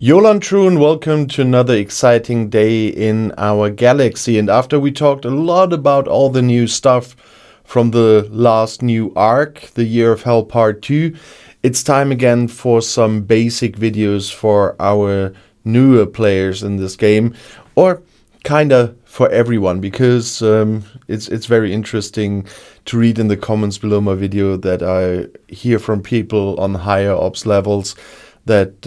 Yolan True and welcome to another exciting day in our galaxy. And after we talked a lot about all the new stuff from the last new arc, the Year of Hell Part 2, it's time again for some basic videos for our newer players in this game, or kinda for everyone, because it's very interesting to read in the comments below my video that I hear from people on higher ops levels that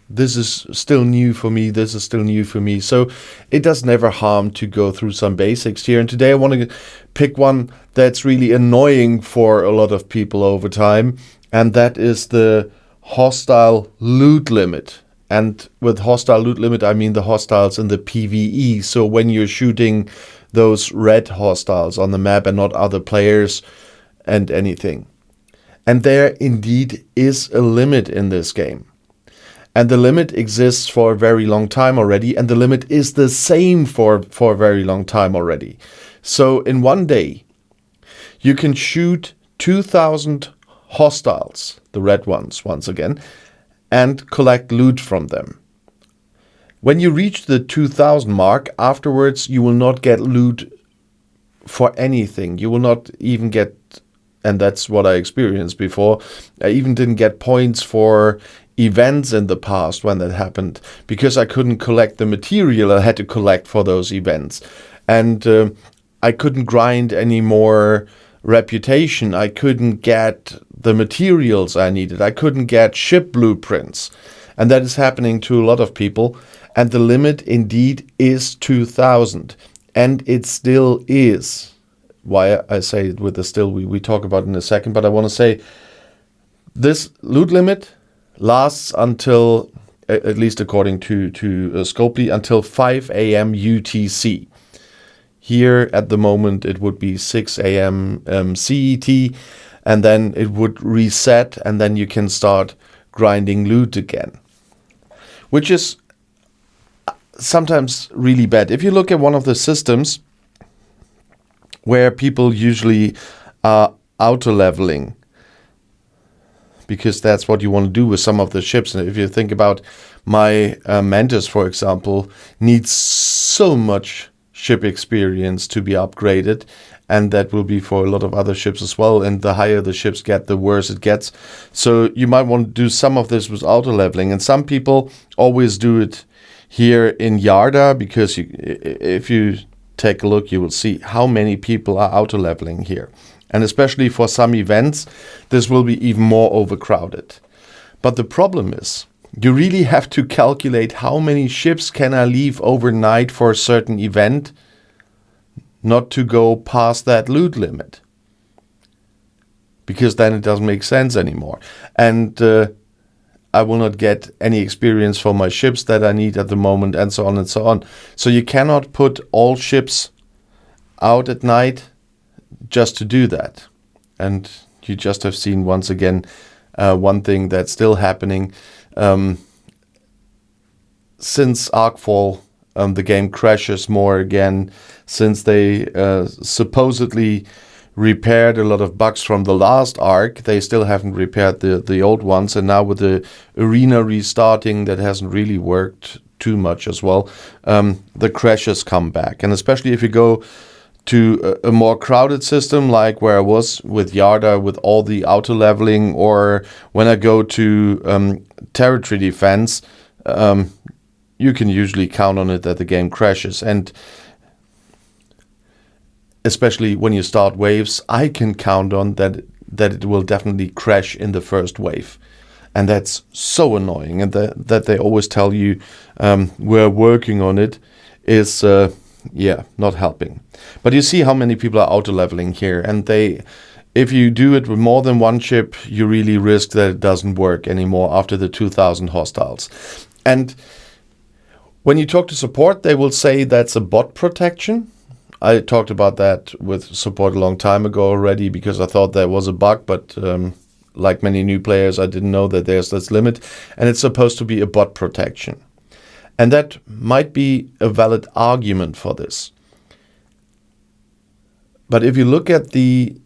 this is still new for me, so it does never harm to go through some basics here. And today I want to pick one that's really annoying for a lot of people over time, and that is the hostile loot limit. And with hostile loot limit, I mean the hostiles in the PVE, so when you're shooting those red hostiles on the map and not other players and anything. And there indeed is a limit in this game. And the limit exists for a very long time already, and the limit is the same for a very long time already. So in one day, you can shoot 2,000 hostiles, the red ones once again, and collect loot from them. When you reach the 2,000 mark, afterwards you will not get loot for anything. You will not even get, and that's what I experienced before, I even didn't get points for events in the past when that happened, because I couldn't collect the material I had to collect for those events. And I couldn't grind any more reputation. I couldn't get the materials I needed. I couldn't get ship blueprints. And that is happening to a lot of people. And the limit indeed is 2,000. And it still is. Why I say it with the still, we talk about it in a second. But I want to say this loot limit lasts until, at least according to Scopely, until 5 a.m. UTC. Here at the moment it would be 6 a.m. CET, and then it would reset, and then you can start grinding loot again, which is sometimes really bad. If you look at one of the systems where people usually are auto-leveling, because that's what you want to do with some of the ships. And if you think about my Mantis, for example, needs so much ship experience to be upgraded, and that will be for a lot of other ships as well. And the higher the ships get, the worse it gets. So you might want to do some of this with auto-leveling. And some people always do it here in Yarda, because if you take a look, you will see how many people are auto-leveling here. And especially for some events, this will be even more overcrowded. But the problem is, you really have to calculate how many ships can I leave overnight for a certain event, not to go past that loot limit. Because then it doesn't make sense anymore. And I will not get any experience for my ships that I need at the moment, and so on and so on. So you cannot put all ships out at night just to do that. And you just have seen once again one thing that's still happening. Since Arcfall, the game crashes more again, since they supposedly repaired a lot of bugs from the last arc. They still haven't repaired the old ones, and now with the arena restarting, that hasn't really worked too much as well. The crashes come back, and especially if you go to a more crowded system, like where I was with Yarda, with all the auto leveling, or when I go to territory defense, you can usually count on it that the game crashes. And especially when you start waves, I can count on that it will definitely crash in the first wave. And that's so annoying. And that they always tell you we're working on it is not helping. But you see how many people are auto-leveling here, and if you do it with more than one ship, you really risk that it doesn't work anymore after the 2,000 hostiles. And when you talk to support, they will say that's a bot protection. I talked about that with support a long time ago already, because I thought there was a bug, but like many new players, I didn't know that there's this limit, and it's supposed to be a bot protection. And that might be a valid argument for this. But if you look at the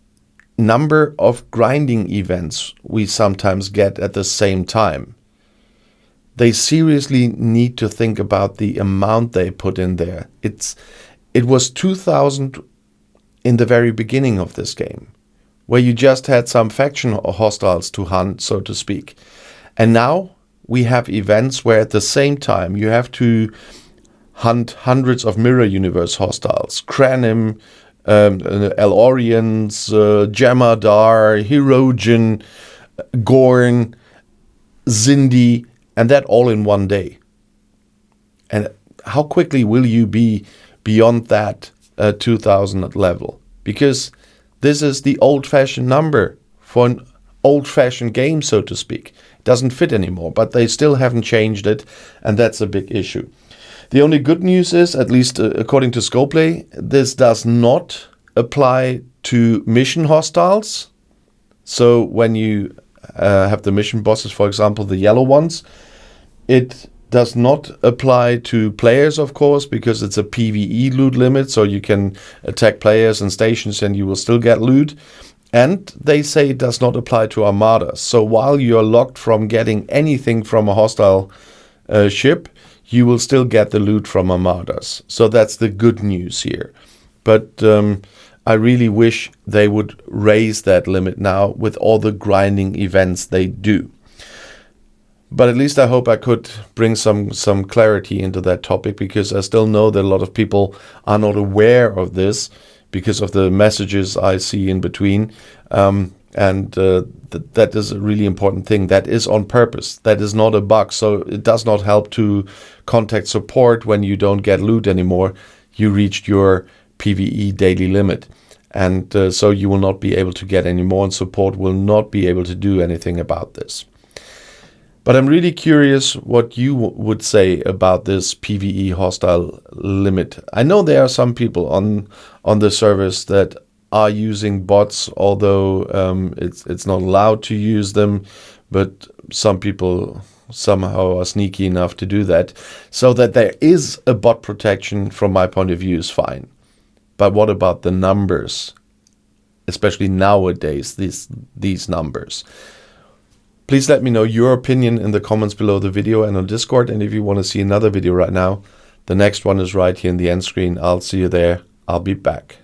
number of grinding events we sometimes get at the same time, they seriously need to think about the amount they put in there. It was 2,000 in the very beginning of this game, where you just had some faction or hostiles to hunt, so to speak. And now we have events where at the same time you have to hunt hundreds of mirror universe hostiles, Kranim, Elorians, Jamadar, Hirogen, Gorn, Zindi, and that all in one day. And how quickly will you be beyond that 2,000 level? Because this is the old-fashioned number for an old-fashioned game, so to speak. It doesn't fit anymore, but they still haven't changed it, and that's a big issue. The only good news is, at least according to Scopely, this does not apply to mission hostiles. So when you have the mission bosses, for example, the yellow ones, it does not apply to players, of course, because it's a PVE loot limit, so you can attack players and stations and you will still get loot. And they say it does not apply to armadas. So while you're locked from getting anything from a hostile ship, you will still get the loot from armadas. So that's the good news here. But I really wish they would raise that limit now with all the grinding events they do. But at least I hope I could bring some clarity into that topic, because I still know that a lot of people are not aware of this because of the messages I see in between. That is a really important thing. That is on purpose. That is not a bug. So it does not help to contact support when you don't get loot anymore. You reached your PVE daily limit. And so you will not be able to get any more, and support will not be able to do anything about this. But I'm really curious what you would say about this PVE hostile limit. I know there are some people on the servers that are using bots, although it's not allowed to use them, but some people somehow are sneaky enough to do that. So that there is a bot protection, from my point of view, is fine. But what about the numbers? Especially nowadays, these numbers. Please let me know your opinion in the comments below the video and on Discord. And if you want to see another video right now, the next one is right here in the end screen. I'll see you there. I'll be back.